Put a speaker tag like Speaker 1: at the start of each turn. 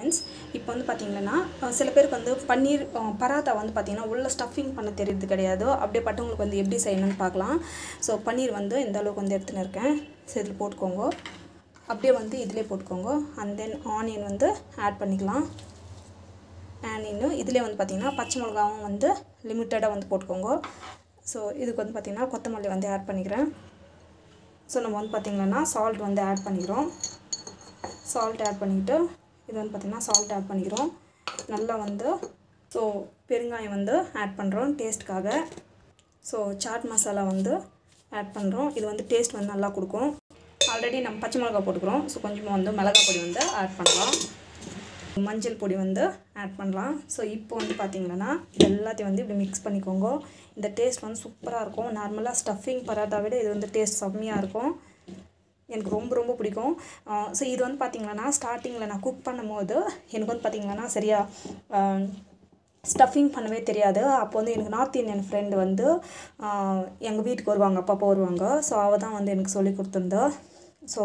Speaker 1: Friends, இப்போ வந்து பார்த்தீங்கன்னா சில பேருக்கு வந்து பன்னீர் பராத்தா வந்து பார்த்தீங்கன்னா உள்ள ஸ்டஃபிங் பண்ண தெரியுது கிடையாது. அப்படியே பட்டவங்களுக்கு வந்து எப்படி செய்யணும்னு பார்க்கலாம். ஸோ பன்னீர் வந்து இந்த அளவுக்கு வந்து எடுத்துன்னு இருக்கேன். ஸோ இதில் போட்டுக்கோங்க. அப்படியே வந்து இதிலே போட்டுக்கோங்க. அண்ட் தென் ஆனியன் வந்து ஆட் பண்ணிக்கலாம். ஆனியன் இதிலே வந்து பார்த்திங்கன்னா பச்சை மிளகாவும் வந்து லிமிட்டடாக வந்து போட்டுக்கோங்க. ஸோ இதுக்கு வந்து பார்த்திங்கன்னா கொத்தமல்லி வந்து ஆட் பண்ணிக்கிறேன். ஸோ நம்ம வந்து பார்த்திங்கன்னா சால்ட் வந்து ஆட் பண்ணிக்கிறோம். சால்ட் ஆட் பண்ணிக்கிட்டு இது வந்து பார்த்திங்கன்னா சால்ட் ஆட் பண்ணிக்கிறோம். நல்லா வந்து ஸோ பெருங்காயம் வந்து ஆட் பண்ணுறோம் டேஸ்ட்டுக்காக. ஸோ சாட் மசாலா வந்து ஆட் பண்ணுறோம். இது வந்து டேஸ்ட் வந்து நல்லா கொடுக்கும். ஆல்ரெடி நம்ம பச்சை மிளகா போட்டுக்கிறோம். ஸோ கொஞ்சமாக வந்து மிளகாய் பொடி வந்து ஆட் பண்ணலாம். மஞ்சள் பொடி வந்து ஆட் பண்ணலாம். ஸோ இப்போ வந்து பார்த்திங்கன்னா இது எல்லாத்தையும் வந்து இப்படி மிக்ஸ் பண்ணிக்கோங்க. இந்த டேஸ்ட் வந்து சூப்பராக இருக்கும். நார்மலாக ஸ்டஃபிங் பராத்தா விட இது வந்து டேஸ்ட் செம்மையாக இருக்கும். எனக்கு ரொம்ப ரொம்ப பிடிக்கும். ஸோ இது வந்து பார்த்திங்கன்னா ஸ்டார்டிங்கில் நான் குக் பண்ணும்போது எனக்கு வந்து பார்த்திங்கன்னா சரியாக ஸ்டஃபிங் பண்ணவே தெரியாது. அப்போ வந்து எனக்கு நார்த் இந்தியன் ஃப்ரெண்டு வந்து எங்கள் வீட்டுக்கு வருவாங்க, அப்பப்போ வருவாங்க. ஸோ அவள் தான் வந்து எனக்கு சொல்லி கொடுத்துருந்தா. ஸோ